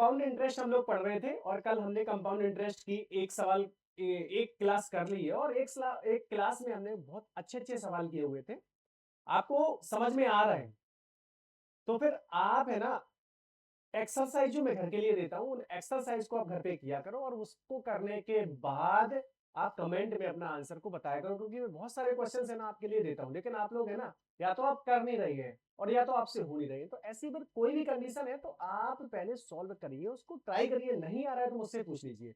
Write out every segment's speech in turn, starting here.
Compound interest हम लोग पढ़ रहे थे और कल हमने कंपाउंड इंटरेस्ट की एक सवाल एक क्लास कर ली है और एक क्लास में हमने बहुत अच्छे-अच्छे सवाल किए हुए थे। आपको समझ में आ रहा है, तो फिर आप है ना एक्सरसाइज जो मैं घर के लिए देता हूँ, उन एक्सरसाइज को आप घर पे किया करो और उसको करने के बाद आप कमेंट में अपना आंसर को बताया करो क्योंकि मैं बहुत सारे क्वेश्चंस है ना आपके लिए देता हूँ, लेकिन आप लोग है ना या तो आप कर नहीं रहे हैं और या तो आपसे हो नहीं रही है। तो ऐसी अगर कोई भी कंडीशन है तो आप पहले सॉल्व करिए, उसको ट्राई करिए, नहीं आ रहा है तो मुझसे पूछ लीजिए।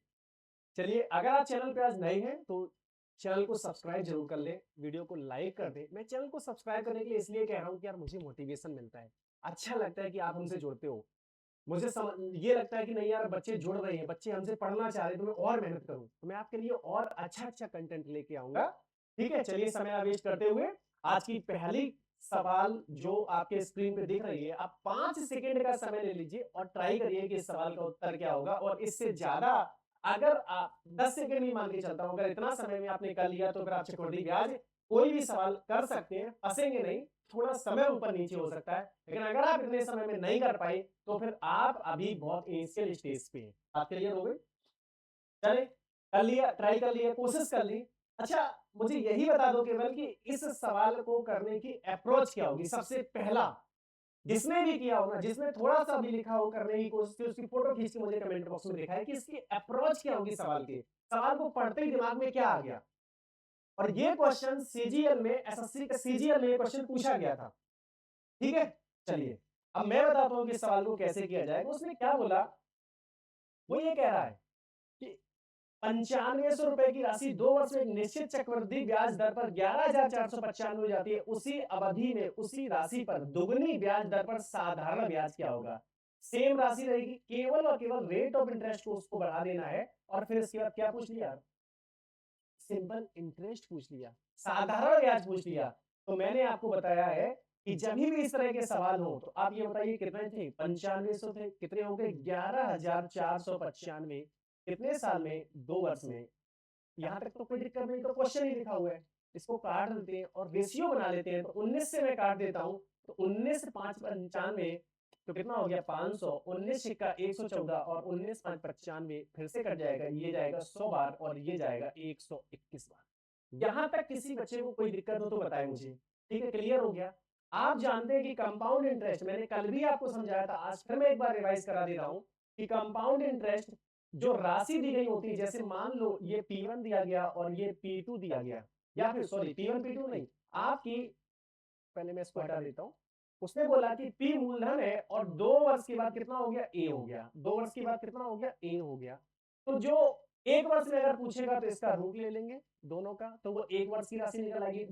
चलिए, अगर आप चैनल पे आज नए हैं तो चैनल को सब्सक्राइब जरूर कर लें, वीडियो को लाइक कर दें। मैं चैनल को सब्सक्राइब करने के लिए इसलिए कह रहा हूँ कि यार मुझे मोटिवेशन मिलता है, अच्छा लगता है कि आप हमसे जुड़ते हो। मुझे ये लगता है कि नहीं यार बच्चे जुड़ रहे हैं, बच्चे हमसे पढ़ना चाह रहे हैं, तो मैं और मेहनत करूँ, तो मैं आपके लिए और अच्छा-अच्छा कंटेंट लेके आऊँगा। ठीक है? चलिए समय ना वेस्ट करते हुए आज की पहली सवाल जो आपके स्क्रीन पे दिख रही है, आप 5 सेकंड का समय ले लीजिए और ट्राई करिए कि इस सवाल का उत्तर क्या होगा और इससे ज़्यादा अगर आप 10 सेकंड ही मान के चलता हूँ, अगर इतना समय में आपने कर लिया तो फिर आप चक्रवृद्धि ब्याज कोई भी सवाल कर सकते हैं, फँसेंगे नहीं, थोड़ा समय ऊपर-नीचे हो सकता है। लेकिन अगर आप इतने समय में नहीं कर पाए तो फिर आप अभी बहुत इनिशियल स्टेज पे हैं। बात क्लियर हो गई? चलें, कर लिया, ट्राई कर लिया, कोशिश कर ली। अच्छा, मुझे यही बता दो केवल कि इस सवाल को करने की अप्रोच क्या होगी? सबसे पहला, जिसने भी किया हो ना, जिसने थोड़ा-सा भी लिखा हो करने की कोशिश की, उसकी फोटो खींच के मुझे कमेंट बॉक्स में दिखाएँ कि इसकी अप्रोच क्या होगी सवाल की? सवाल को पढ़ते ही दिमाग में क्या आ गया? और ये क्वेश्चन सीजीएल में एसएससी के सीजीएल में ये क्वेश्चन पूछा गया था। ठीक है? चलिए, अब मैं बताता हूँ कि इस सवाल को कैसे किया जाएगा। उसने क्या बोला, वो ये कह रहा है कि 9500 रुपए की राशि 2 वर्ष में एक निश्चित चक्रवृद्धि ब्याज दर पर 11,495 हो जाती है। उसी अवधि में उसी राशि पर दुगनी ब्याज दर पर साधारण ब्याज क्या होगा? सेम राशि रहेगी, केवल और केवल रेट ऑफ इंटरेस्ट को उसको बढ़ा देना है और फिर इसके बाद क्या पूछ लिया? सिंपल इंटरेस्ट पूछ लिया, साधारण ब्याज पूछ लिया। तो मैंने आपको बताया है कि जब भी इस तरह के सवाल हो तो आप ये बताइए कितने थे? 9500 थे, कितने हो गए? 11,495 कितने साल में? 2 वर्ष में। यहाँ तक तो कोई दिक्कत नहीं, तो क्वेश्चन ही लिखा हुआ है। इसको काट देते हैं और रेशियो बना लेते हैं। तो 19 से मैं काट देता हूँ, तो 19 5 95 तो कितना हो गया? 500, 19 छिक्का 114 और 19 5 95 फिर से कट जाएगा, ये जाएगा 100 बार और ये जाएगा 121 बार। यहाँ तक किसी बच्चे को कोई दिक्कत हो तो बताएं मुझे। ठीक है, क्लियर हो गया? आप जानते हैं कि कंपाउंड इंटरेस्ट मैंने कल भी आपको समझाया था, आज फिर मैं एक बार रिवाइज करा दे रहा हूँ कि कंपाउंड इंटरेस्ट जो राशि दी गई होती है, जैसे मान लो ये P1 दिया गया और ये P2 दिया गया, या फिर सॉरी P1 P2 नहीं, आपकी, पहले मैं इसको हटा देता हूँ। उसने बोला कि P मूलधन है और 2 वर्ष के बाद कितना हो गया? A हो गया। 2 वर्ष के बाद कितना हो गया? A हो गया। तो जो 1 वर्ष में अगर पूछेगा तो इसका रूट ले लेंगे दोनों का, तो वो 1 वर्ष की राशि निकल आएगी।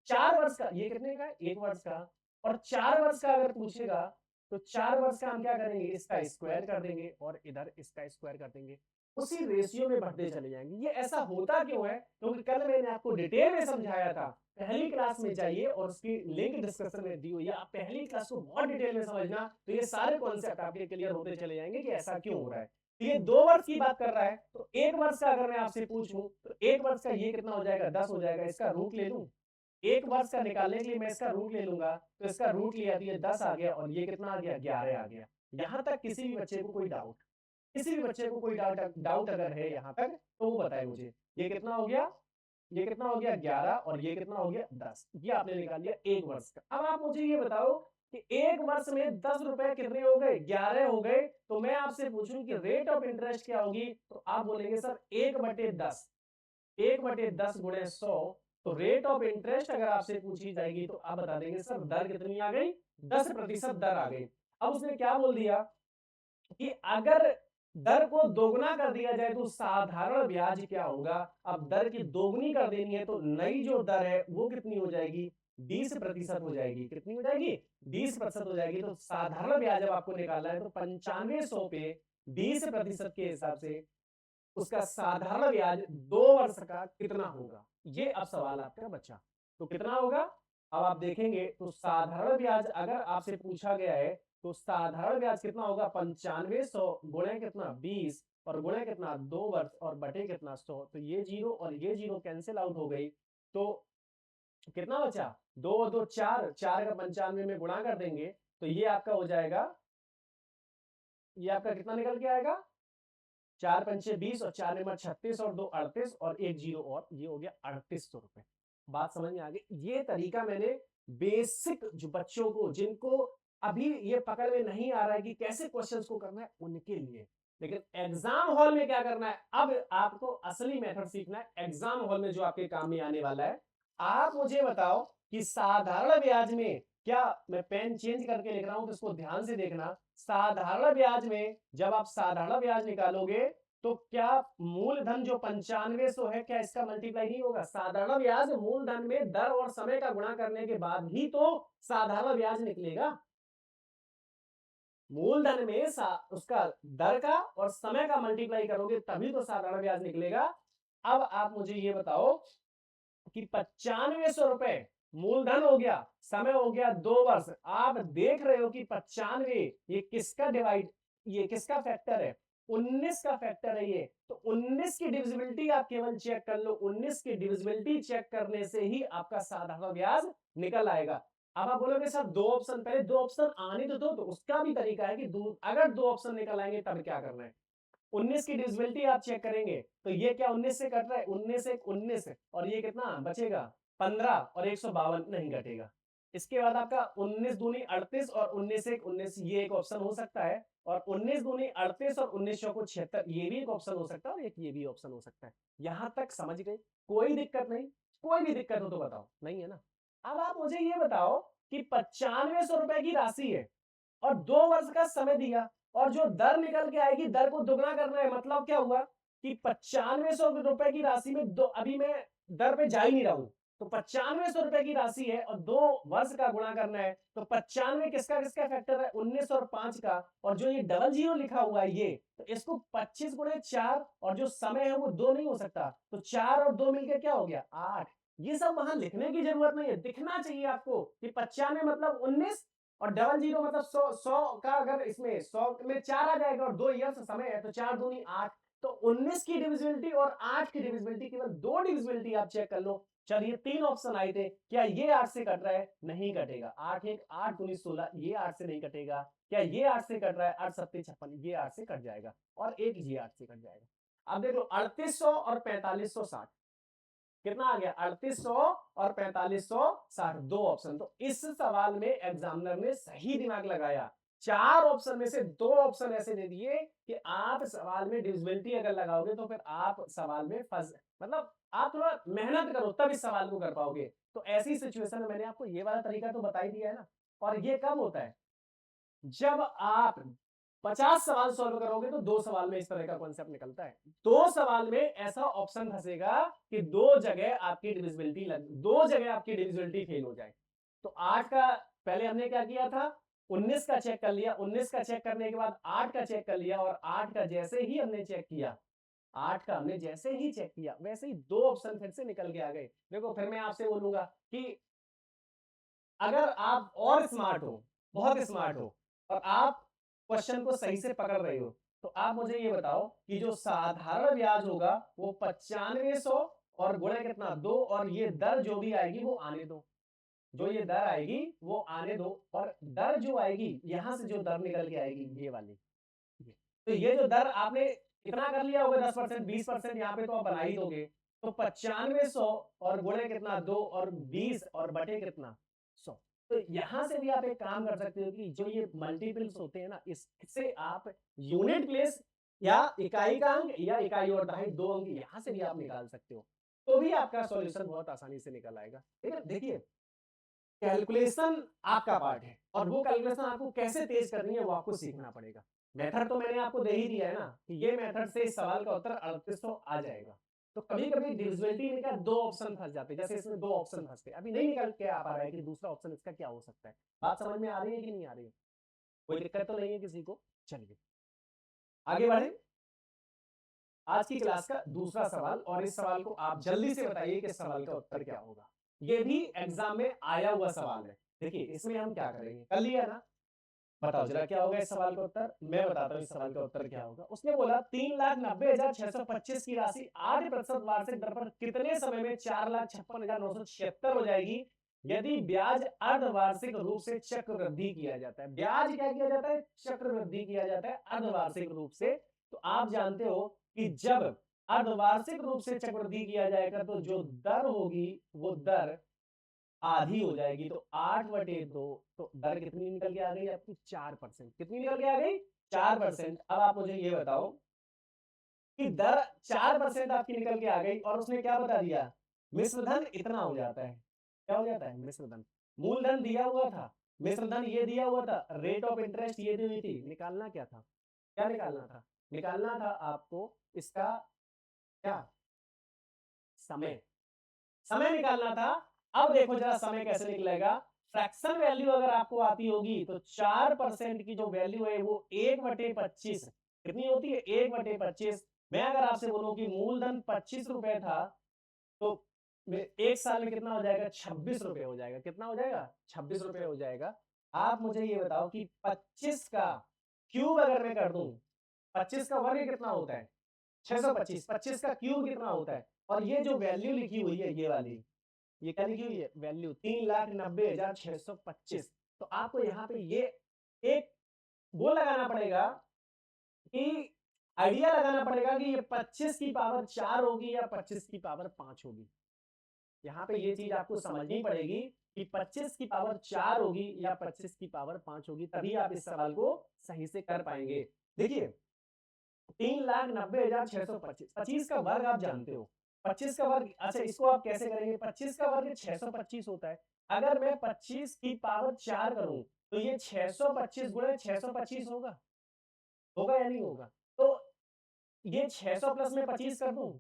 4 वर्ष का, ये कितने का है? 1 वर्ष का, और 4 वर्ष का अगर पूछेगा तो 4 वर्ष का हम क्या करेंगे? इसका स्क्वायर कर देंगे और इधर इसका स्क्वायर कर देंगे। उसी रेशियो में बढ़ते चले जाएंगे। ये ऐसा होता क्यों है? क्योंकि कल मैंने आपको डिटेल में समझाया था। पहली क्लास में जाइए और उसकी लिंक डिस्क्रिप्शन में दी हुई है, आप पहली क्लास को बहुत डिटेल में समझना, तो ये सारे कॉन्सेप्ट आपके क्लियर होते चले जाएंगे कि ऐसा क्यों हो रहा है। तो ये 2 वर्ष की बात कर रहा है, तो 1 वर्ष का अगर मैं आपसे पूछूं तो 1 वर्ष का ये कितना हो जाएगा? 10 हो जाएगा। इसका रूट ले लूं, 1 वर्ष का निकालने के लिए मैं इसका रूट ले लूंगा, तो इसका रूट लिया तो ये 10 आ गया और ये कितना आ गया? 11 आ गया। यहां तक किसी भी बच्चे को कोई डाउट, किसी भी बच्चे को कोई डाउट डाउट अगर है यहाँ तक तो वो बताए मुझे। ये कितना हो गया? ये कितना हो गया? 11 और ये कितना हो गया? 10। ये आपने निकाल लिया 1 वर्ष का। अब आप मुझे ये बताओ कि 1 वर्ष में 10 रुपए कितने हो गए? 11 हो गए। तो मैं आपसे पूछूं कि रेट ऑफ इंटरेस्ट क्या होगी, तो आप बोलेंगे सर 1/10, 1/10 गुणे 100। तो रेट ऑफ इंटरेस्ट अगर आपसे पूछी जाएगी तो आप बता देंगे सर दर कितनी आ गई? 10% दर आ गई। अब उसने क्या बोल दिया कि अगर दर को दोगुना कर दिया जाए तो साधारण ब्याज क्या होगा? अब दर की दोगुनी कर देनी है तो नई जो दर है वो कितनी हो जाएगी? 20% हो जाएगी। कितनी हो जाएगी? 20% हो जाएगी। तो साधारण ब्याज जब आपको निकालना है तो 9500 पे 20% के हिसाब से उसका साधारण ब्याज 2 वर्ष का कितना होगा? ये अब सवाल आपका बचा। तो कितना होगा? अब आप देखेंगे तो साधारण ब्याज अगर आपसे पूछा गया है तो साधारण ब्याज कितना होगा? 9500 गुणे कितना? 20 और गुणे कितना? 2 वर्ष और बटे कितना? 100। तो ये जीरो और ये जीरो कैंसिल आउट हो गई। तो कितना बचा? 2 और 2 4, 4 का 95 में गुणा कर देंगे तो ये आपका हो जाएगा ये आपका कितना निकल के आएगा, 4 पंचे 20 और 4 नंबर 36 और 2 38 और 1 जीरो और ये हो गया 3800 रुपए। बात समझ में आ गई। ये तरीका मैंने बेसिक जो बच्चों को जिनको अभी ये पकड़ में नहीं आ रहा है कि कैसे क्वेश्चंस को करना है उनके लिए, लेकिन एग्जाम हॉल में क्या करना है, अब आपको असली मेथड सीखना है एग्जाम हॉल में जो आपके काम में आने वाला है। आप मुझे बताओ कि साधारण ब्याज में, क्या मैं पेन चेंज करके लिख रहा हूं तो इसको ध्यान से देखना, साधारण ब्याज में जब आप साधारण ब्याज निकालोगे तो क्या मूलधन जो 9500 है क्या इसका मल्टीप्लाई नहीं होगा? साधारण ब्याज मूलधन में दर और समय का गुणा करने के बाद ही तो साधारण ब्याज निकलेगा। मूलधन में उसका दर का और समय का मल्टीप्लाई करोगे तभी तो साधारण ब्याज निकलेगा। अब आप मुझे ये बताओ कि 9500 रुपए मूलधन हो गया, समय हो गया 2 वर्ष। आप देख रहे हो कि 95 ये किसका डिवाइड, ये किसका फैक्टर है, 19 का फैक्टर है ये। तो 19 की डिविजिबिलिटी आप केवल चेक कर लो, 19 की डिविजिबिलिटी चेक करने से ही आपका साधारण ब्याज निकल आएगा। अब आप बोलोगे सर दो ऑप्शन, पहले दो ऑप्शन आने तो दो, तो उसका भी तरीका है कि अगर दो ऑप्शन निकल आएंगे तब क्या करना है। 19 की डिविजिबिलिटी आप चेक करेंगे तो ये क्या 19 से कट रहा है, 19 एक 19 और ये कितना बचेगा 15 और 152 नहीं घटेगा। इसके बाद आपका 19 दूनी 38 और 19 एक 19, ये एक ऑप्शन हो सकता है, और 19 दूनी 38 और 19 को 76, ये भी एक ऑप्शन हो सकता है और एक ये भी ऑप्शन हो सकता है। यहां तक समझ गए, कोई दिक्कत नहीं? कोई भी दिक्कत हो तो बताओ, नहीं है ना? अब आप मुझे ये बताओ कि 9500 रुपए की राशि है और 2 वर्ष का समय दिया और जो दर निकल के आएगी दर को दुगना करना है। मतलब क्या हुआ कि 9500 रुपए की राशि में दो, अभी मैं दर पे जा ही नहीं रहा हूं, तो 9500 रुपए की राशि है और 2 वर्ष का गुणा करना है। तो 95 किसका किसका फैक्टर है, 19 और 5 का, और जो ये डबल जीरो लिखा हुआ है ये, तो इसको 25 गुणे 4 और जो समय है वो 2 नहीं हो सकता, तो 4 और 2 मिलकर क्या हो गया 8। ये सब वहां लिखने की जरूरत नहीं है, दिखना चाहिए आपको कि 95 मतलब 19 और डबल जीरो मतलब 100 का, अगर इसमें 100 में 4 आ जाएगा और 2 ईयर्स समय है तो 4 दूनी 8। तो 19 की डिविजिबिलिटी और 8 की डिविजिबिलिटी, केवल 2 डिविजिबिलिटी आप चेक कर लो। चलिए 3 ऑप्शन आए थे, क्या ये 8 से कट रहा है, नहीं कटेगा। 8 एक 8 दूनी 16, ये 8 से नहीं कटेगा। क्या ये 8 से कट रहा है, 8 सत्ते 56, ये 8 से कट जाएगा और एक ये 8 से कट जाएगा। अब देखो 3800 और 4560 कितना आ गया, 3800 और 4560, दो ऑप्शन। तो इस सवाल में एग्जामिनर ने सही दिमाग लगाया, 4 ऑप्शन में से 2 ऑप्शन ऐसे दे दिए कि आप सवाल में डिविजिबिलिटी अगर लगाओगे तो फिर आप सवाल में फंस, मतलब आप थोड़ा मेहनत करो तब इस सवाल को कर पाओगे। तो ऐसी सिचुएशन में मैंने आपको ये वाला तरीका तो बता ही दिया है ना। और ये कब होता है, जब आप 50 सवाल सॉल्व करोगे तो 2 सवाल में इस तरह का कॉन्सेप्ट निकलता है। 2 सवाल में ऐसा ऑप्शन फंसेगा कि 2 जगह आपकी डिविजिबिलिटी 2 जगह आपकी डिविजिबिलिटी फेल हो जाए। तो 8 का पहले हमने क्या किया था, 19 का चेक कर लिया, 19 का चेक करने के बाद 8 का चेक कर लिया, और 8 का जैसे ही हमने चेक किया, 8 का हमने जैसे ही चेक किया वैसे ही 2 ऑप्शन फिर से निकल के आ गए। देखो फिर मैं आपसे बोलूंगा कि अगर आप और स्मार्ट हो, बहुत स्मार्ट हो, और आप क्वेश्चन को सही से पकड़ रहे हो, तो आप मुझे ये बताओ कि जो साधारण ब्याज होगा वो 9500 और गुणे कितना 2, और ये दर जो भी आएगी वो आने दो, जो ये दर आएगी वो आने दो, और दर जो आएगी यहां से जो दर निकल के आएगी ये वाली, तो ये जो दर आपने कितना कर लिया होगा 10% 20% यहाँ पे तो आप बना ही दोगे। तो 9500 और गुणे कितना 2 और 20 और बटे कितना 100। तो यहां से भी आप एक काम कर सकते हो कि जो ये मल्टीपल्स होते हैं ना, इससे आप यूनिट प्लेस या इकाई का अंक या इकाई और दहाई 2 अंक यहां से भी आप निकाल सकते हो, तो भी आपका सॉल्यूशन बहुत आसानी से निकल आएगा। देखिए कैलकुलेशन आपका पार्ट है, और वो कैलकुलेशन आपको कैसे तेज करनी है वो आपको सीखना पड़ेगा। मेथड तो मैंने आपको दे ही दिया है ना कि ये मेथड से इस सवाल का उत्तर 3800 आ जाएगा। तो कभी कभी डिविजिबिलिटी में क्या 2 ऑप्शन फंस जाते हैं, जैसे इसमें 2 ऑप्शन फंसते अभी नहीं निकल के आ पा रहा है कि दूसरा ऑप्शन इसका क्या हो सकता है। बात समझ में आ रही है कि नहीं आ रही है, कोई दिक्कत तो नहीं है किसी को? चलिए आगे बढ़े। आज की क्लास का दूसरा सवाल, और इस सवाल को आप जल्दी से बताइए कि इस सवाल का उत्तर क्या होगा। ये भी एग्जाम में आया हुआ सवाल है। देखिए इसमें हम क्या करेंगे, कर लिया ना, बताओ जरा क्या होगा इस सवाल का उत्तर। मैं बताता हूँ इस सवाल का उत्तर क्या होगा। उसने बोला 3,90,625 की राशि 8% वार्षिक दर पर कितने समय में 4,56,976 हो जाएगी। यदि ब्याज अर्धवार्षिक रूप से चक्रवृद्धि किया जाता है, ब्याज क्या किया जाता है, चक्रवृद्धि किया जाता है अर्धवार्षिक रूप से, तो आप जानते हो कि जब अर्धवार्षिक रूप से चक्रवृद्धि किया जाएगा तो जो दर होगी वो दर आधी हो जाएगी, तो 8/2, तो दर कितनी निकल के आ गई आपकी 4%। कितनी निकल के आ गई 4%। अब आप मुझे ये बताओ कि दर 4% आपकी निकल के आ गई और उसने क्या बता दिया, मिश्रधन इतना हो जाता है। क्या हो जाता है मिश्रधन, मूलधन दिया हुआ था, मिश्रधन ये दिया हुआ था, रेट ऑफ इंटरेस्ट ये दी हुई थी, निकालना क्या था, क्या निकालना था, निकालना था आपको इसका क्या, समय, समय निकालना था। अब देखो जरा समय कैसे निकलेगा, फ्रैक्शन वैल्यू अगर आपको आती होगी तो 4% की जो वैल्यू है वो 1/25 कितनी होती है, 1/25। मैं अगर आपसे बोलूं कि मूलधन 25 रुपए था तो एक साल में कितना हो जाएगा, 26 रुपए हो जाएगा। कितना हो जाएगा, 26 रुपए हो जाएगा। आप मुझे ये बताओ कि 25 का क्यूब अगर मैं कर दूं, 25 का वर्ग कितना होता है 625, 25 का क्यूब कितना होता है, और ये जो वैल्यू लिखी हुई है ये वाली, ये क्या लिखी हुई है वैल्यू 3,90,625। तो आपको यहाँ पे ये एक वो लगाना पड़ेगा कि आइडिया लगाना पड़ेगा कि ये 25 की पावर 4 होगी या 25 की पावर 5 होगी। यहाँ पे ये चीज आपको समझनी पड़ेगी कि 25 की पावर 4 होगी या 25 की पावर 5 होगी, तभी आप इस सवाल को सही से कर पाएंगे। देखिए 3,90,625, 25 का वर्ग आप जानते हो, 25 का वर्ग, अच्छा इसको आप कैसे करेंगे, 25 का वर्ग 625 होता है। अगर मैं 25 की पावर 4 करूं तो ये 625 गुणे 625 होगा, होगा या नहीं होगा, तो ये 600 प्लस में 25 कर दूं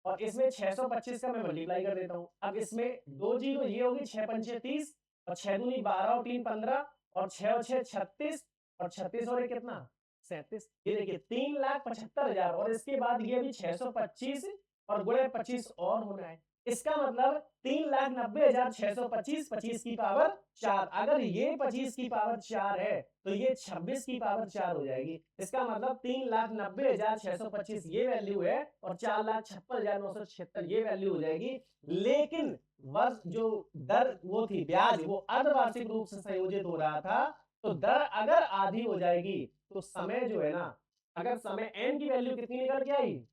और इसमें 625 का मैं मल्टीप्लाई कर देता हूं। अब इसमें 2 जीरो, ये होगी 6 पंचे 30 और 6 दूनी 12 और 3 15 और 6 और 6 36 और 36 और 1 कितना 37। ये देखिए 3,75,000 और इसके बाद ये भी 625 और गुणे 25 और होना है। इसका मतलब 3,90,625, 25 की पावर 4। अगर ये 25 की पावर 4 है तो ये 26 की पावर 4 हो जाएगी। इसका मतलब 3,90,625 ये वैल्यू है और 4,56,976 ये वैल्यू हो जाएगी। लेकिन वर्ष जो दर वो थी ब्याज, वो अर्धवार्षिक रूप से संयोजित हो रहा था, तो दर अगर आधी हो जाएगी तो समय जो है ना, अगर समय n की वैल्यू कितनी निकल के आई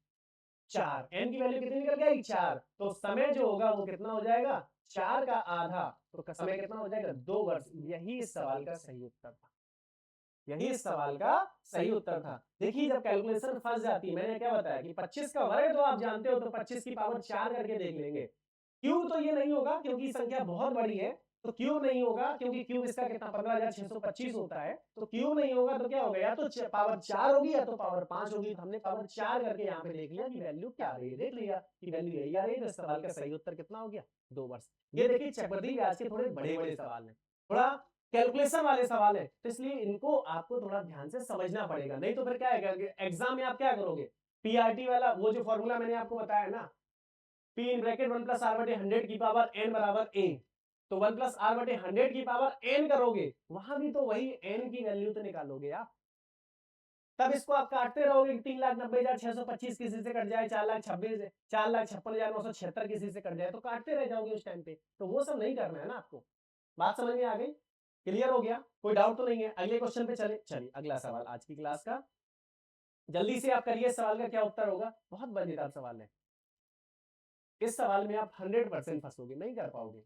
4, n की वैल्यू कितनी निकल के आई 4, तो समय जो होगा वो कितना हो जाएगा 4 का आधा, तो समय कितना हो जाएगा 2 वर्ष। यही इस सवाल का सही उत्तर था, यही इस सवाल का सही उत्तर था। देखिए जब कैलकुलेशन फंस जाती है, मैंने क्या बताया कि 25 का वर्ग तो आप जानते हो, तो 25 की पावर 4 करके देख लेंगे। क्यूब तो ये नहीं होगा क्योंकि संख्या बहुत बड़ी है, तो क्यूब नहीं होगा क्योंकि क्यूब इसका कितना 15,625 होता है, तो क्यूब नहीं होगा तो क्या होगा, या तो पावर 4 होगी या तो पावर 5 होगी। तो हमने पावर 4 करके यहाँ पे देख लिया कि वैल्यू क्या आ रही है, देख लिया कि वैल्यू यही आ रही है। तो इस सवाल का सही उत्तर कितना हो गया 2 वर्ष। ये देखिए चक्रवृद्धि ब्याज के थोड़े बड़े बड़े सवाल है, थोड़ा कैलकुलेशन वाले सवाल है, तो इसलिए इनको आपको थोड़ा ध्यान से समझना पड़ेगा, नहीं तो फिर क्या है एग्जाम में आप क्या करोगे, पीआरटी वाला वो जो फॉर्मूला मैंने आपको बताया ना, P in bracket 1 plus R बटे 100 की पावर n बराबर a, तो 1 प्लस आर बटे 100 की पावर n करोगे, वहां भी तो वही n की वैल्यू तो निकालोगे आप। तब इसको आप काटते रहोगे, 3,90,625 किसी से कट जाए, 4,56,976 किसी से कट जाए, तो काटते रह जाओगे उस टाइम पे। तो वो सब नहीं करना है ना आपको। बात समझ में आ गई, क्लियर हो गया, कोई डाउट तो नहीं है। अगले क्वेश्चन पे चले, चलिए अगला सवाल आज की क्लास का, जल्दी से आप करिए, सवाल का क्या उत्तर होगा, बहुत मजेदार सवाल है। इस सवाल में आप 100% फंसोगे, नहीं कर पाओगे,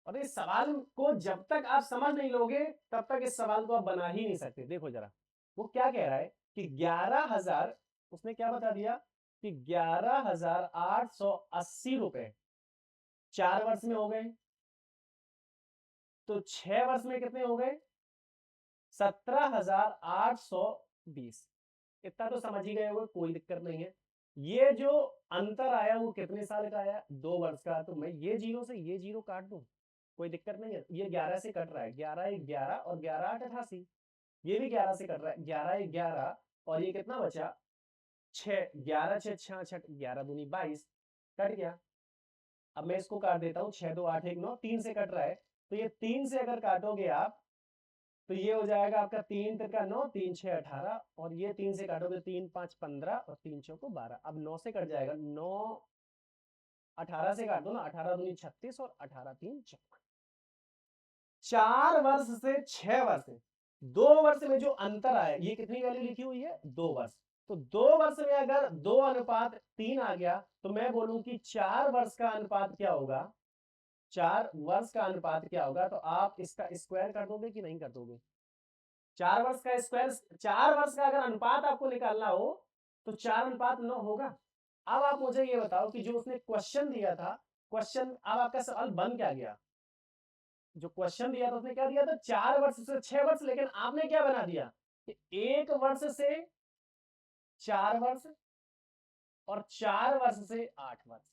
और इस सवाल को जब तक आप समझ नहीं लोगे तब तक इस सवाल को आप बना ही नहीं सकते। देखो जरा वो क्या कह रहा है कि 11,000, उसने क्या बता दिया कि 11,880 रुपए 4 वर्ष में हो गए, तो 6 वर्ष में कितने हो गए 17,820। इतना तो समझ ही गए होगे, कोई दिक्कत नहीं है। ये जो अंतर आया वो कितने साल का आया 2 वर्ष का, तो मैं ये जीरो से ये जीरो काट दूं, कोई दिक्कत नहीं है। ये 11 से कट रहा है, 11 1 11 और 11 8 88, ये भी 11 से कट रहा है, 11 1 11 और ये कितना बचा 6, 11 6 66, 11 दूनी 22, कट गया। अब मैं इसको काट देता हूँ, 6 2 8 1 9, 3 से कट रहा है, तो ये 3 से अगर काटोगे आप तो ये हो जाएगा आपका 3 3 का 9, 3 6 18, और ये 3 से काटोगे 3 5 15 और 3 6 को 12। अब 9 से कट जाएगा, 9 18 से काट दो ना, 18 दूनी 36 और 18 3 54। 4 वर्ष से 6 वर्ष, 2 वर्ष में जो अंतर आया, ये कितनी वैल्यू लिखी हुई है, 2 वर्ष। तो 2 वर्ष में अगर 2:3 आ गया तो मैं बोलूं कि 4 वर्ष का अनुपात क्या होगा, 4 वर्ष का अनुपात क्या होगा। तो आप इसका स्क्वायर कर दोगे कि नहीं कर दोगे? 4 वर्ष का स्क्वायर, 4 वर्ष का अगर अनुपात आपको निकालना हो तो 4:9 होगा। अब आप मुझे ये बताओ कि जो उसने क्वेश्चन दिया था, क्वेश्चन, अब आपका सवाल बन क्या गया? जो क्वेश्चन दिया था उसने क्या दिया था, 4 वर्ष से 6 वर्ष, लेकिन आपने क्या बना दिया कि 1 वर्ष से 4 वर्ष और 4 वर्ष से 8 वर्ष।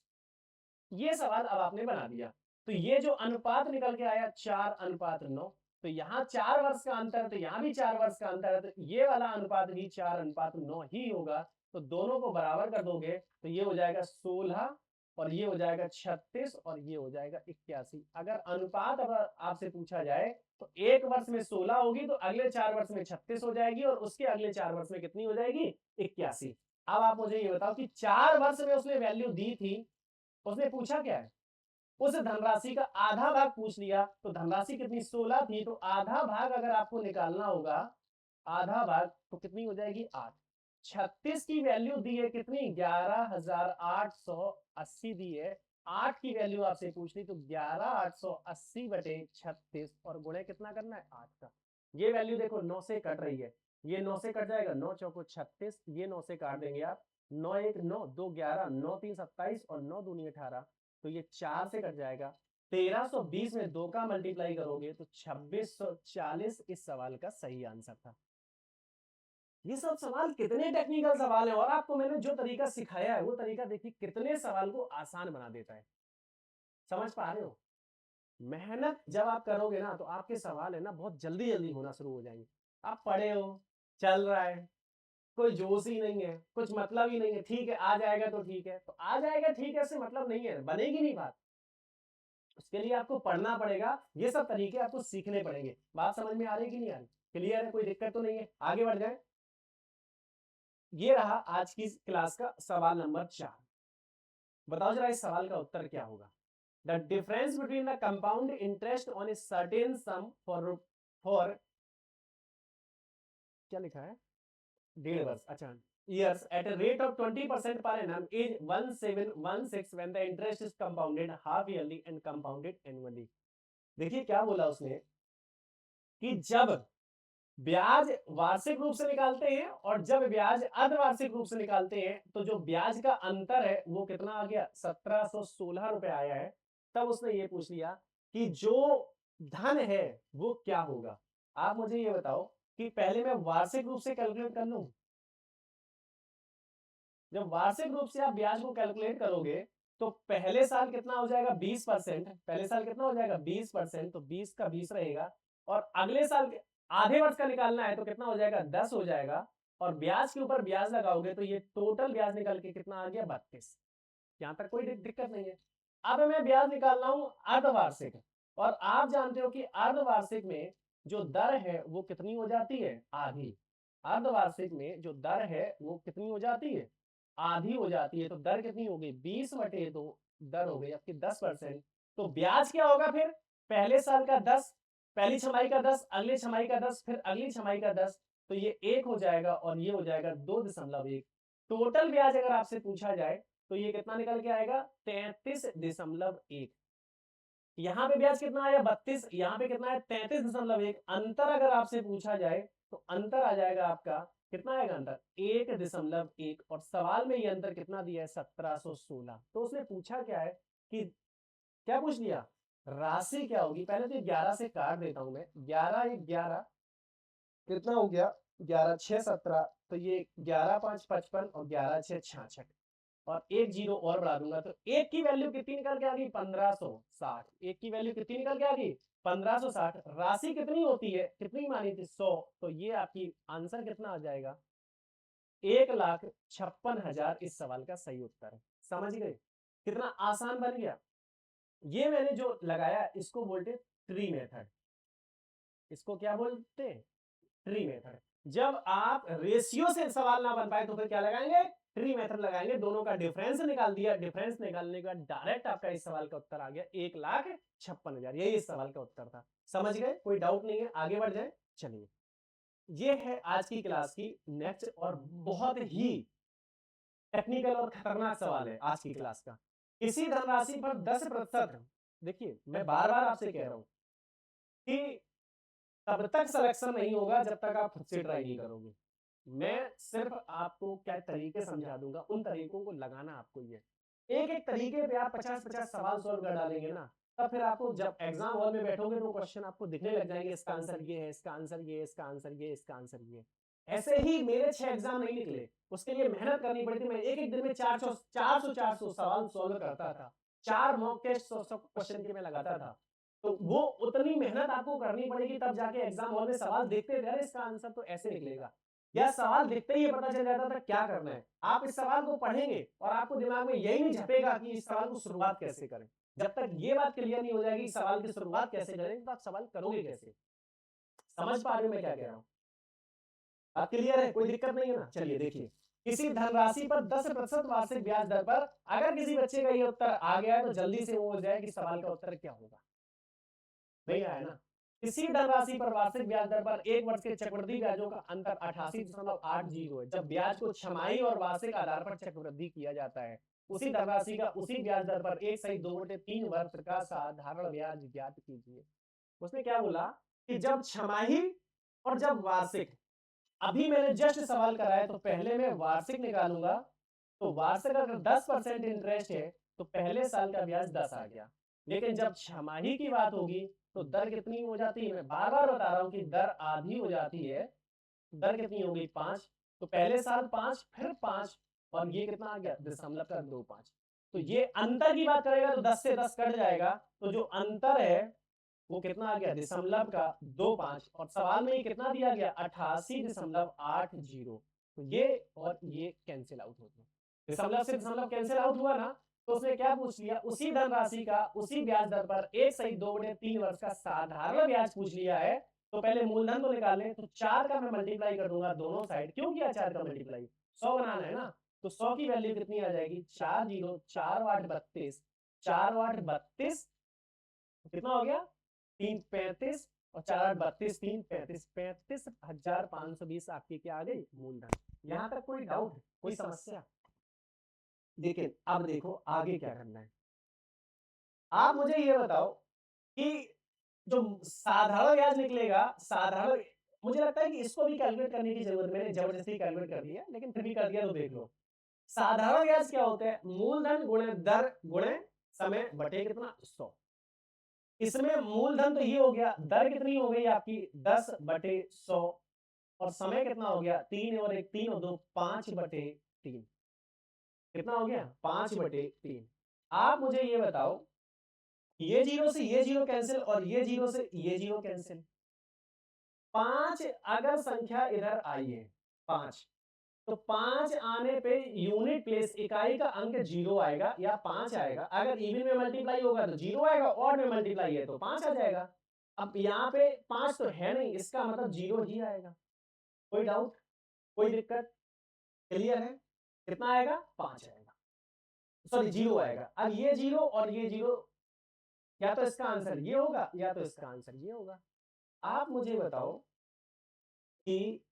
ये सवाल अब आपने बना दिया। तो ये जो अनुपात निकल के आया 4:9, तो यहाँ 4 वर्ष का अंतर है, तो यहाँ भी 4 वर्ष का अंतर है, तो ये वाला अनुपात भी 4:9 ही होगा। तो दोनों को बराबर कर दोगे तो ये हो जाएगा 16 और ये हो जाएगा 36 और ये हो जाएगा 81। अगर अनुपात अगर आपसे पूछा जाए तो 1 वर्ष में 16 होगी, तो अगले 4 वर्ष में 36 हो जाएगी और उसके अगले 4 वर्ष में कितनी हो जाएगी, 81। अब आप मुझे ये बताओ कि 4 वर्ष में उसने वैल्यू दी थी, उसने पूछा क्या है, उस धनराशि का आधा भाग पूछ लिया। तो धनराशि कितनी, 16 थी, तो आधा भाग अगर आपको निकालना होगा, आधा भाग तो कितनी हो जाएगी, 8। 36 की वैल्यू दी है कितनी, 11,880 दी है। 8 की वैल्यू आपसे पूछ ली, तो 11,880 बटे 36 और गुणे कितना करना है, 8 का। ये वैल्यू देखो 9 से कट रही है, ये 9 से कट जाएगा, 9 चौको 36, ये 9 से काट देंगे आप, 9 1 9, 2 11, 9 3 27 और 9 दूनी 18, तो ये 4 से कट जाएगा। 1320 में 2 का मल्टीप्लाई करोगे तो 2640 इस सवाल का सही आंसर था। ये सब सवाल कितने टेक्निकल सवाल हैं, और आपको मैंने जो तरीका सिखाया है वो तरीका देखिए कितने सवाल को आसान बना देता है। समझ पा रहे हो? मेहनत जब आप करोगे ना तो आपके सवाल है ना बहुत जल्दी जल्दी होना शुरू हो जाएंगे। आप पढ़े हो, चल रहा है, कोई जोश ही नहीं है, कुछ मतलब ही नहीं है, ठीक है आ जाएगा तो ठीक है, तो आ जाएगा ठीक है से मतलब नहीं है, बनेगी नहीं बात। उसके लिए आपको पढ़ना पड़ेगा, ये सब तरीके आपको सीखने पड़ेंगे। बात समझ में आ रही है कि नहीं आ रही? क्लियर है, कोई दिक्कत तो नहीं है? आगे बढ़ जाए। ये रहा आज की क्लास का सवाल नंबर 4। बताओ जरा इस सवाल का उत्तर क्या होगा। The difference between the compound interest on a certain some for क्या लिखा है, 1.5 वर्ष, अच्छा years at a rate of 20% per annum is 1716 when the interest is compounded half yearly and compounded annually। देखिए क्या बोला उसने कि जब ब्याज वार्षिक रूप से निकालते हैं और जब ब्याज अर्धवार्षिक रूप से निकालते हैं तो जो ब्याज का अंतर है वो कितना आ गया, 1716 रुपए आया है। तब उसने ये पूछ लिया कि जो धन है वो क्या होगा। आप मुझे ये बताओ कि पहले मैं वार्षिक रूप से कैलकुलेट कर लूं। जब वार्षिक रूप से आप ब्याज को कैलकुलेट करोगे तो पहले साल कितना हो जाएगा, 20%। पहले साल कितना हो जाएगा, 20%, तो 20 का 20 रहेगा। और अगले साल आधे वर्ष का निकालना है तो कितना हो जाएगा, 10 हो जाएगा। और ब्याज के ऊपर ब्याज लगाओगे तो ये टोटल ब्याज निकल के कितना आ गया, 32। यहां तक कोई दिक्कत नहीं है। अब मैं ब्याज निकाल रहा हूं अर्धवार्षिक, और आप जानते हो कि अर्धवार्षिक में जो दर है वो कितनी हो जाती है, आधी। अर्धवार्षिक में जो दर है वो कितनी हो जाती है, आधी हो जाती है। तो दर कितनी हो गई, 20/2 दर हो गई आपकी 10%। तो ब्याज क्या होगा फिर, पहले साल का 10, पहली छमाही का 10, अगली छमाही का 10, फिर अगली छमाही का 10, तो ये 1 हो जाएगा और ये हो जाएगा 2.1। टोटल ब्याज अगर आपसे पूछा जाए तो ये कितना निकल के आएगा, 33.1। यहाँ पे ब्याज कितना आया, 32, यहाँ पे कितना है, 33.1। अंतर अगर आपसे पूछा जाए तो अंतर आ जाएगा आपका, कितना आएगा अंतर, 1.1। और सवाल में ये अंतर कितना दिया है, 1716। तो उसने पूछा क्या है कि क्या पूछ लिया, राशि क्या होगी। पहले तो 11 से काट देता हूं मैं, 11 1 11 कितना हो गया, 11 6 17, तो ये 11 5 55 और 11 6 66 और एक जीरो और बढ़ा दूंगा तो एक की वैल्यू कितनी निकल के आ गई, 1560। एक की वैल्यू कितनी निकल के आ गई, 1560। राशि कितनी होती है, कितनी मानी थी, 100। तो ये आपकी आंसर कितना आ जाएगा, 1,56,000 इस सवाल का सही उत्तर है। समझ गए कितना आसान बन गया। ये मैंने जो लगाया इसको बोलते ट्री मेथड। इसको क्या बोलते हैं, ट्री मेथड। जब आप रेशियो से सवाल ना बन पाए तो फिर क्या लगाएंगे, ट्री मेथड लगाएंगे, दोनों का डिफरेंस निकाल दिया, डिफरेंस निकालने के बाद डायरेक्ट आपका इस सवाल का उत्तर आ गया 1,56,000। यही इस सवाल का उत्तर था। समझ गए? कोई डाउट नहीं है, आगे बढ़ जाए। चलिए, ये है आज की क्लास की नेक्स्ट और बहुत ही टेक्निकल और खतरनाक सवाल है आज की क्लास का। किसी धनराशि पर 10%, देखिए मैं बार बार आपसे कह रहा हूं कि तब तक सिलेक्शन नहीं होगा जब तक आप खुद से ट्राई नहीं करोगे। मैं सिर्फ आपको क्या तरीके समझा दूंगा, उन तरीकों को लगाना आपको ही है। एक एक तरीके पे आप 50-50 सवाल सॉल्व कर डालेंगे ना, तब फिर आपको जब एग्जाम हॉल में बैठोगे तो क्वेश्चन आपको दिखने लग जाएंगे, इसका आंसर ये है, इसका आंसर ये है, इसका आंसर ये है, इसका आंसर ये है। ऐसे ही मेरे 6 एग्जाम नहीं निकले, उसके लिए मेहनत करनी पड़ी थी। मैं एक एक दिन में 400 सवाल सॉल्व करता था, 4 मॉक टेस्ट 100 क्वेश्चन के मैं लगाता था। तो वो उतनी मेहनत आपको करनी पड़ेगी, तब जाके एग्जाम हॉल में सवाल देखते थे, अरे इसका आंसर तो ऐसे निकलेगा, या सवाल दिखते ही पता चल जाता था क्या करना है। आप इस सवाल को पढ़ेंगे और आपको दिमाग में यही नहीं झपेगा कि इस सवाल को शुरुआत कैसे करें। जब तक ये बात क्लियर नहीं हो जाएगी सवाल की शुरुआत कैसे करें, तो आप सवाल करोगे कैसे। समझ पा रहे हो मैं क्या कह रहा हूँ? बात क्लियर है, कोई दिक्कत नहीं है ना। चलिए देखिए, किसी धनराशि पर 10% वार्षिक ब्याज दर पर अगर किसी बच्चे का ये उत्तर आ गया है तो जल्दी से वो हो जाए कि सवाल का उत्तर क्या होगा। नहीं आया ना? किसी धनराशि पर वार्षिक ब्याज दर पर 1 वर्ष के चक्रवृद्धि ब्याजों का अंतर 88.80 है। जब ब्याज को छमाही और वार्षिक आधार पर चक्रवृद्धि किया जाता है, उसी धनराशि का उसी ब्याज दर पर 1/2/3 वर्ष का साधारण ब्याज ज्ञात कीजिए। उसने क्या बोला कि जब छमाही और जब वार्षिक, अभी मैंने जस्ट सवाल कराया तो पहले मैं वार्षिक निकालूंगा, तो वार्षिक अगर 10% इंटरेस्ट है तो पहले साल का ब्याज 10 आ गया। लेकिन जब छमाही की बात होगी तो दर कितनी हो जाती है, मैं बार बार बता रहा हूं कि दर आधी हो जाती है। दर कितनी हो गई 5, तो पहले साल 5 फिर 5 और ये कितना आ गया 0.25। तो ये अंतर की बात करेगा तो 10 से 10 कट जाएगा, तो जो अंतर है वो कितना आ गया 0.25, और सवाल में ये कितना दिया गया 88.80। तो ये और ये कैंसिल आउट हो गया, दशमलव से दशमलव कैंसिल आउट हुआ ना। तो उसने क्या पूछ लिया, उसी धनराशि का उसी ब्याज दर पर 1/2/3 वर्ष का साधारण ब्याज पूछ लिया है। तो पहले मूलधन तो निकालें, तो 4 का मैं मल्टीप्लाई कर दूंगा दोनों साइड। क्यों किया 4 का मल्टीप्लाई, 100 बनाना है ना। तो 100 की वैल्यू कितनी आ जाएगी 4 0 4 8 32, 4 8 32 कितना हो गया 3 35 और 4 8 32 3 35, 35,520 आपकी क्या आ गई मूलधन। यहां तक कोई डाउट, कोई समस्या? लेकिन अब देखो आगे क्या करना है। आप मुझे ये बताओ कि जो साधारण ब्याज निकलेगा, साधारण, मुझे लगता है कि इसको भी कैलकुलेट करने की जरूरत, मैंने जबरदस्ती कैलकुलेट कर दिया, लेकिन फिर भी कर दिया तो देख लो। साधारण ब्याज क्या होता है, मूलधन गुणे दर गुणे समय बटे कितना 100। इसमें मूलधन तो ये हो गया, दर कितनी हो गई आपकी 10/100, और समय कितना हो गया 3 और 1 3 और 2 5/3। कितना हो गया 5/3। आप मुझे ये बताओ, ये जीरो से ये जीरो कैंसिल और ये जीरो से ये जीरो कैंसिल। 5 अगर संख्या इधर आई है 5, तो 5 आने पे यूनिट प्लेस इकाई का अंक 0 आएगा या 5 आएगा। अगर इवन में मल्टीप्लाई होगा तो 0 आएगा, ऑड में मल्टीप्लाई है तो 5 आ जाएगा। अब यहाँ पे 5 तो है नहीं, इसका मतलब 0 ही आएगा। कोई डाउट, कोई दिक्कत, क्लियर है? कितना आएगा 5 आएगा, सॉरी 0 आएगा। अब ये 0 और ये 0, या तो इसका आंसर ये होगा या तो इसका आंसर ये होगा। आप मुझे बताओ कि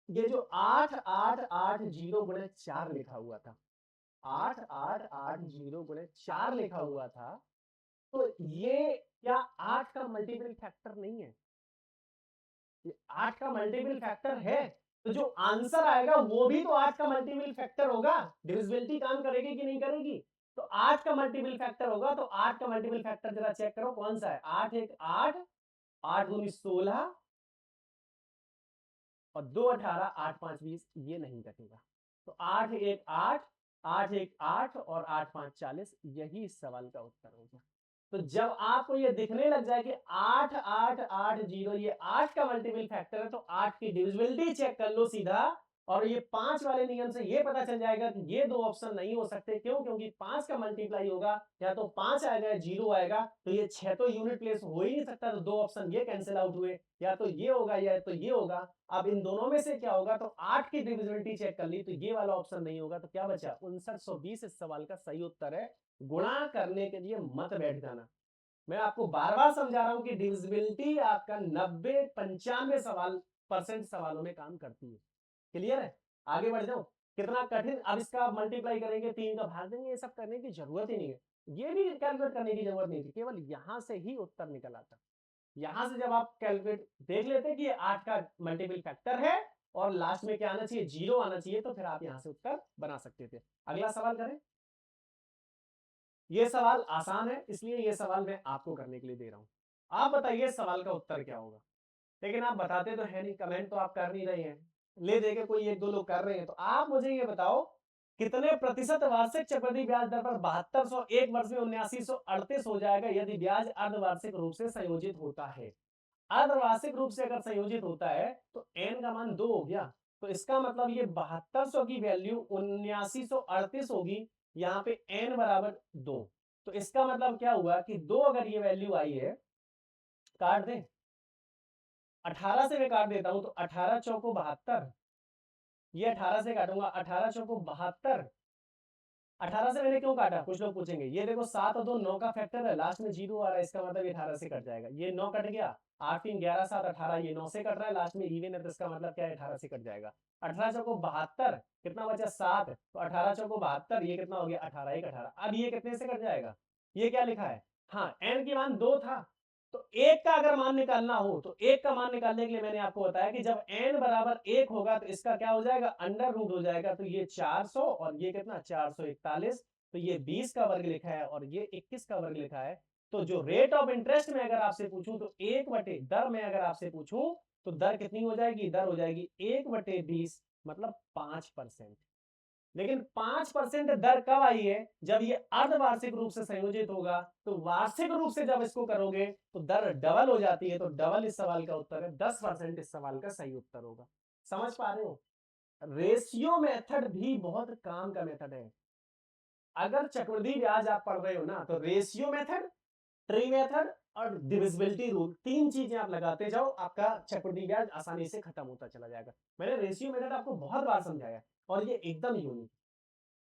ये जो 8880 लिखा हुआ था, 8880 लिखा हुआ था, तो ये क्या 8 का मल्टीपल फैक्टर नहीं है? ये 8 का मल्टीपल फैक्टर है, तो जो आंसर आएगा वो भी तो 8 का मल्टीपल फैक्टर होगा। डिविजिबिलिटी काम करेगी कि नहीं करेगी? तो 8 का मल्टीपल फैक्टर होगा, तो 8 का मल्टीपल फैक्टर जरा चेक करो कौन सा है। 8 1 8, 8 दूनी 16 और 2 18, 8 5 20, ये नहीं कटेगा। तो 8 1 8, 8 1 8 और 8 5 40, यही इस सवाल का उत्तर होगा। तो जब आपको ये दिखने लग जाए कि 8880 ये 8 का मल्टीपल फैक्टर है, तो 8 की डिविजिबिलिटी चेक कर लो सीधा, और ये 5 वाले नियम से ये पता चल जाएगा कि ये दो ऑप्शन नहीं हो सकते। क्यों? क्योंकि 5 का मल्टीप्लाई होगा, या तो 5 आएगा या 0 आएगा, तो ये 6 तो यूनिट प्लेस हो ही नहीं सकता, तो दो ऑप्शन ये कैंसिल आउट हुए, या तो ये होगा या तो ये होगा। अब इन दोनों में से क्या होगा, तो 8 की डिविजिबिलिटी चेक कर ली, तो ये वाला ऑप्शन नहीं होगा, तो क्या बचा? 5920 इस सवाल का सही उत्तर है। गुणा करने के लिए मत बैठ जाना। मैं आपको बार-बार समझा रहा हूं कि डिविजिबिलिटी आपका 90-95 परसेंट सवालों में काम करती है। क्लियर है? आगे बढ़ जाओ। कितना कठिन, अब इसका मल्टीप्लाई करेंगे, 3 का भाग देंगे, ये सब करने की जरूरत ही नहीं है। ये भी कैलकुलेट करने की जरूरत नहीं थी, केवल यहां से ही उत्तर निकल आता। यहां से जब आप कैलकुलेट देख लेते कि ये 8 का मल्टीपल फैक्टर है और लास्ट में क्या आना चाहिए, 0 आना चाहिए, तो फिर आप यहां से उत्तर बना सकते थे। अगला सवाल करें। ये सवाल आसान है, इसलिए ये सवाल मैं आपको करने के लिए दे रहा हूं। आप बताइए सवाल का उत्तर क्या होगा। लेकिन आप बताते तो है नहीं, कमेंट तो आप कर नहीं रहे हैं। ले देके कोई एक दो लोग कर रहे हैं, तो आप मुझे ये बताओ कितने प्रतिशत वार्षिक चक्रवृद्धि ब्याज दर पर 7200 एक वर्ष में 7938 हो जाएगा यदि ब्याज अर्धवार्षिक रूप से संयोजित होता है। अर्धवार्षिक रूप से अगर संयोजित होता है तो एन का मान 2 हो गया, तो इसका मतलब ये 7200 की वैल्यू 7938 होगी। यहाँ पे एन बराबर 2, तो इसका मतलब क्या हुआ कि 2 अगर ये वैल्यू आई है, काट दें 18 से मैं काट देता हूं, तो 18 चौको 72, ये 18 से काटूंगा, 18 चौको 72। 18 से मैंने क्यों काटा, कुछ लोग पूछेंगे। ये देखो 7 और 2 9 का फैक्टर है, लास्ट में 0 आ रहा है, इसका मतलब ये 18 से कट जाएगा। ये 9 कट गया, 8 3 11 7 18, ये 9 से कट रहा है, लास्ट में इवन है, तो इसका मतलब क्या है, 18 से कट जाएगा। 18 चौको 72, कितना बचा 7, तो 18 चौको 72, ये कितना हो गया 18 1 18। अब ये कितने से कट जाएगा, ये क्या लिखा है, हाँ एन की मान 2 था, तो एक का अगर मान निकालना हो, तो एक का मान निकालने के लिए मैंने आपको बताया कि जब n बराबर 1 होगा तो इसका क्या हो जाएगा, अंडर रूट हो जाएगा, तो ये 400 और ये कितना 441, तो ये 20 का वर्ग लिखा है और ये 21 का वर्ग लिखा है। तो जो रेट ऑफ इंटरेस्ट में अगर आपसे पूछूं, तो 1/, दर में अगर आपसे पूछूं तो दर कितनी हो जाएगी, दर हो जाएगी 1/20, मतलब 5%। लेकिन 5% दर कब आई है, जब ये अर्धवार्षिक रूप से संयोजित होगा। तो वार्षिक रूप से जब इसको करोगे तो दर डबल हो जाती है, तो डबल इस सवाल का उत्तर है, 10% इस सवाल का सही उत्तर होगा। समझ पा रहे हो? रेशियो मेथड भी बहुत काम का मेथड है। अगर चक्रवृद्धि ब्याज आप पढ़ रहे हो ना, तो रेशियो मेथड, ट्री मेथड और डिविजिबिलिटी रूल, तीन चीजें आप लगाते जाओ, आपका चक्रवृद्धि ब्याज आसानी से खत्म होता चला जाएगा। मैंने रेशियो मेथड आपको बहुत बार समझाया और ये एकदम यूनिक।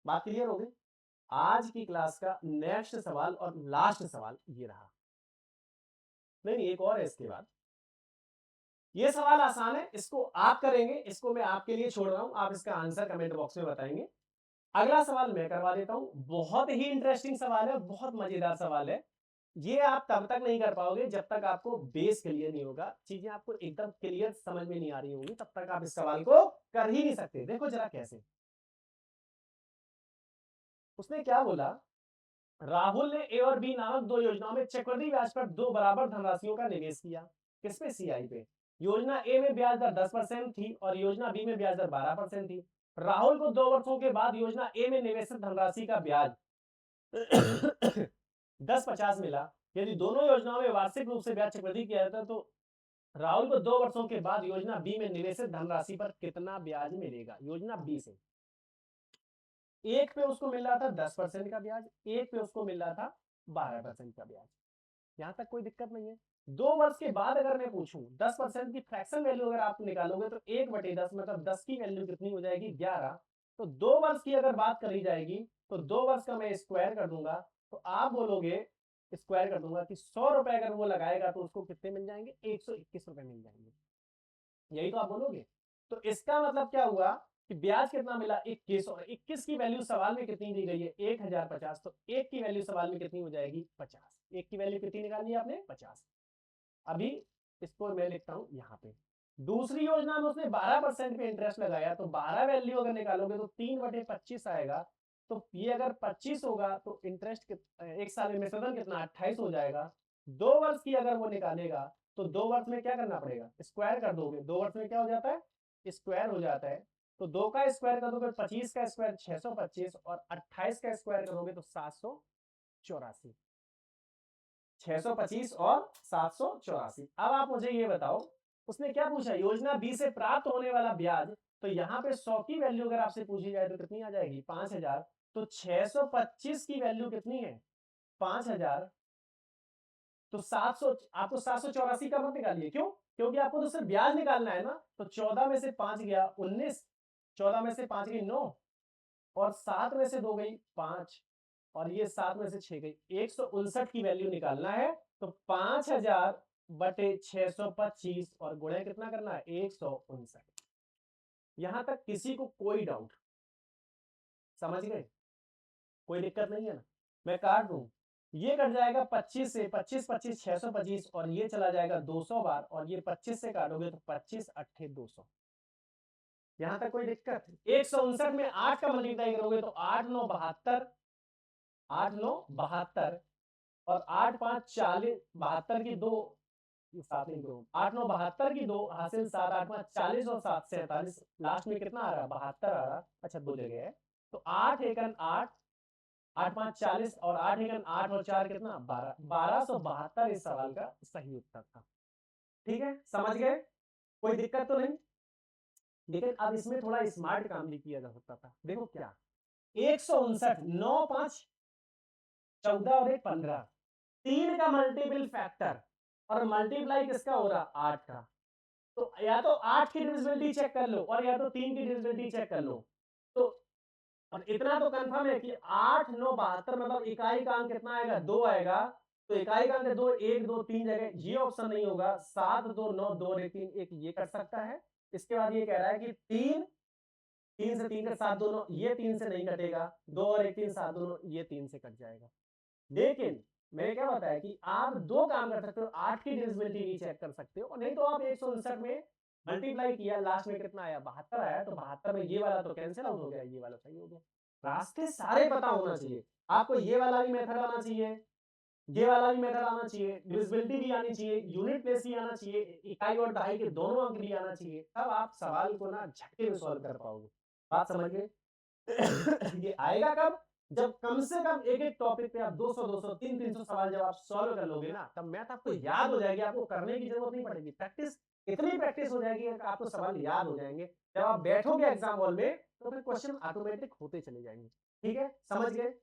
बात क्लियर हो गई? आज की क्लास का नेक्स्ट सवाल और लास्ट सवाल ये रहा। नहीं, एक और है इसके बाद। ये सवाल आसान है, इसको आप करेंगे, इसको मैं आपके लिए छोड़ रहा हूं, आप इसका आंसर कमेंट बॉक्स में बताएंगे। अगला सवाल मैं करवा देता हूं, बहुत ही इंटरेस्टिंग सवाल है, बहुत मजेदार सवाल है। ये आप तब तक नहीं कर पाओगे जब तक आपको बेस क्लियर नहीं होगा, चीजें आपको एकदम क्लियर समझ में नहीं आ रही होंगी, तब तक आप इस सवाल को कर ही नहीं सकते। देखो जरा कैसे। उसने क्या बोला, राहुल ने ए और बी नामक दो योजनाओं में चक्रवृद्धि ब्याज पर दो बराबर धनराशियों का निवेश किया। किस पे, सीआई पे। योजना ए में ब्याज दर 10% थी और योजना बी में ब्याज दर 12% थी। राहुल को 2 वर्षों के बाद योजना ए में निवेशित धनराशि का ब्याज 1050 मिला। यदि दोनों योजनाओं में वार्षिक रूप से ब्याज चक्रवृद्धि किया जाता तो राहुल को 2 वर्षों के बाद योजना बी में निवेशित धनराशि पर कितना ब्याज मिलेगा। योजना बी से एक पे उसको मिल रहा था 10% का ब्याज, एक पे उसको मिल रहा था 12% का ब्याज। यहां तक कोई दिक्कत नहीं है। 2 वर्ष के बाद अगर मैं पूछूं 10% की फ्रैक्शन वैल्यू अगर आप निकालोगे तो 1/10, मतलब 10 की वैल्यू कितनी हो जाएगी, 11। तो 2 वर्ष की अगर बात करी जाएगी तो 2 वर्ष का मैं स्क्वायर कर दूंगा, तो आप बोलोगे, स्क्वायर कर दूंगा कि 100 रुपए अगर वो लगाएगा तो उसको कितने मिल जाएंगे, 121 रुपए मिल जाएंगे। यही तो आप बोलोगे। तो इसका मतलब क्या हुआ कि ब्याज कितना मिला, 21, और 21 की वैल्यू सवाल में कितनी दी गई है, 1050। तो एक की वैल्यू सवाल में कितनी हो जाएगी, 50। एक की वैल्यू कितनी निकालनी है आपने, 50। अभी इसको मैं लिखता हूं यहाँ पे। दूसरी योजना में उसने 12% पे इंटरेस्ट लगाया, तो 12 वैल्यू अगर निकालोगे तो 3/25 आएगा। तो ये अगर 25 होगा तो इंटरेस्ट एक साल में सदन कितना, 28 हो जाएगा। 2 वर्ष की अगर वो निकालेगा तो 2 वर्ष में क्या करना पड़ेगा, स्क्वायर कर दोगे। 2 वर्ष में क्या हो जाता है, स्क्वायर हो जाता है। तो 2 का स्क्वायर करोगे 25 का स्क्वायर 625 और 28 का स्क्वायर करोगे तो 784। 625 और 784। अब आप मुझे ये बताओ उसने क्या पूछा, योजना बी से प्राप्त होने वाला ब्याज। तो यहाँ पे 100 की वैल्यू अगर आपसे पूछी जाए तो कितनी आ जाएगी, 5000। तो 625 की वैल्यू कितनी है, 5000। तो 700, आपको 784 का मत निकालिए, क्यों, क्योंकि आपको तो सिर्फ ब्याज निकालना है ना। तो 14 में से 5 गया 19, 14 में से 5 गई 9, और 7 में से 2 गई 5, और ये 7 में से 6 गई 159 की वैल्यू निकालना है। तो 5000 बटे 625 और गुणे कितना करना है, 159। यहां तक किसी को कोई डाउट, समझ गए, कोई दिक्कत नहीं है ना। मैं काट दूं, ये कट जाएगा 25 से, 25 25 625, और ये चला जाएगा 200 बार, और ये 25 से काटोगे तो 25 अट्ठे 200। यहां तक कोई दिक्कत, 159 में 8 का मल्टीप्लाई करोगे तो 8 9 72, 8 9 72, और 8 5 40, 72 की 2, 7 नहीं करो, 8 9 72 की 2 हासिल 7, 8 5 40 और 7 47, लास्ट में कितना आ रहा है, 72 आ रहा। अच्छा, दो जगह है, तो 8 एकन 8, 8 5 40, और 8 एकन 8 और 4 कितना, 12, 1272 इस सवाल का सही उत्तर था। ठीक है, समझ गए, कोई दिक्कत तो नहीं। लेकिन अब इसमें थोड़ा स्मार्ट काम भी किया जा सकता था। देखो क्या, 159, 9 5 14 और 1 15, 3 का मल्टीपल फैक्टर, और मल्टीप्लाई किसका हो रहा, 8 का। तो या तो 8 की डिविजिबिलिटी चेक कर लो, और या तो 3 की डिविजिबिलिटी चेक कर लो। तो और इतना तो कंफर्म है कि 8 9 72, मतलब इकाई का अंक कितना आएगा, 2 आएगा। तो इकाई का अंक 2, 1 2 3 जगह ये ऑप्शन नहीं होगा। 7 2 9 2 और 1 3, एक ये कट सकता है। इसके बाद ये कह रहा है कि 3, 3 से 3 का 7 दोनों, ये 3 से नहीं कटेगा, 2 और 1 3 7 दोनों, ये 3 से कट जाएगा। लेकिन मैंने क्या बताया कि आप दो काम कर सकते हो, 8 की डिविजिबिलिटी भी चेक कर सकते हो, और नहीं तो आप 159 में मल्टीप्लाई किया, लास्ट में कितना आया, 72 आया। तो 72 में ये वाला तो कैंसिल आउट हो गया, ये वाला सही हो गया। रास्ते सारे पता होना चाहिए आपको, ये वाला भी मेथड आना चाहिए, ये वाला भी मेथड आना चाहिए, डिविजिबिलिटी भी आनी चाहिए, यूनिट प्लेस भी आना चाहिए, इकाई और दहाई के दोनों अंक भी आना चाहिए, तब आप सवाल को ना झटके में सॉल्व कर पाओगे। बात समझ गए। ये आएगा कब, जब कम से कम एक एक टॉपिक पे आप 200 200 300 सवाल जब आप सॉल्व कर लोगे ना, तब मैथ आपको याद हो जाएगी, आपको करने की जरूरत नहीं पड़ेगी। प्रैक्टिस, इतनी प्रैक्टिस हो जाएगी कि आपको सवाल याद हो जाएंगे। जब आप बैठोगे एग्जाम हॉल में तो फिर क्वेश्चन ऑटोमेटिक होते चले जाएंगे। ठीक है, समझ गए,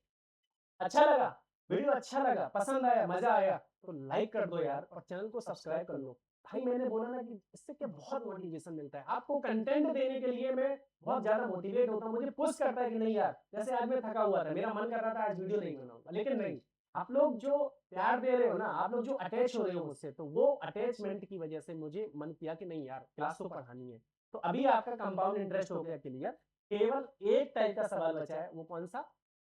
अच्छा लगा, वीडियो अच्छा लगा, पसंद आया, मजा आया, तो लाइक कर दो यार, और चैनल को सब्सक्राइब कर लो। भाई मैंने बोला ना कि इससे क्या बहुत मोटिवेशन मिलता है आपको, कंटेंट देने के लिए मैं बहुत ज्यादा मोटिवेट होता हूँ, मुझे पुश करता है कि नहीं यार, जैसे आज मैं थका हुआ था, मेरा मन कर रहा था आज वीडियो नहीं बनाऊंगा, लेकिन नहीं, आप लोग जो प्यार दे रहे हो ना, आप लोग जो अटैच हो रहे हो मुझसे, तो वो अटैचमेंट की वजह से मुझे मन किया कि नहीं यार, क्लास तो पढ़ानी है। तो अभी आपका कंपाउंड इंटरेस्ट हो गया क्लियर, केवल एक टाइप का सवाल बचा है, वो कौन सा,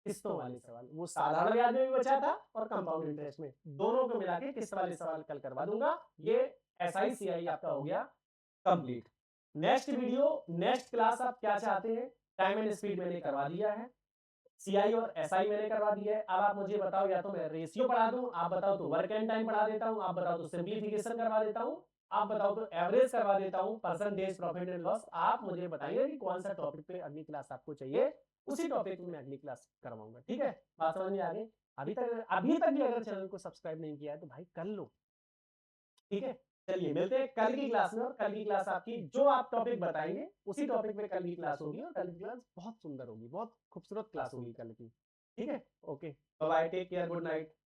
किस्तों वाले सवाल। वो साधारण ब्याज में भी बचा था और कंपाउंड इंटरेस्ट में, दोनों को मिला के किस्त वाले सवाल कल करवा दूंगा। ये SICI आपका हो गया complete. Next video, next class आप क्या चाहते हैं, टाइम एंड स्पीड मैंने करवा दिया है, CI और SI मैंने करवा दिया है। अब आप मुझे बताओ, या तो मैं रेशियो पढ़ा दूं, आप बताओ तो वर्क एंड टाइम पढ़ा देता हूं, आप बताओ तो सिंप्लीफिकेशन करवा देता हूं, आप बताओ तो एवरेज करवा देता हूं, परसेंटेज प्रॉफिट एंड लॉस। आप मुझे बताइए कि कौन सा टॉपिक पे अगली क्लास आपको चाहिए, उसी टॉपिक में मैं अगली क्लास करवाऊंगा। ठीक है, बात समझ में आ गई। अभी तक भी अगर चैनल को सब्सक्राइब नहीं किया है तो भाई कर लो। ठीक है, चलिए मिलते हैं कल की क्लास में, और कल की क्लास आपकी जो आप टॉपिक बताएंगे उसी टॉपिक पे कल की क्लास होगी, और कल की क्लास बहुत सुंदर होगी, बहुत खूबसूरत क्लास होगी कल की। ठीक है, okay, bye bye, take care, good night.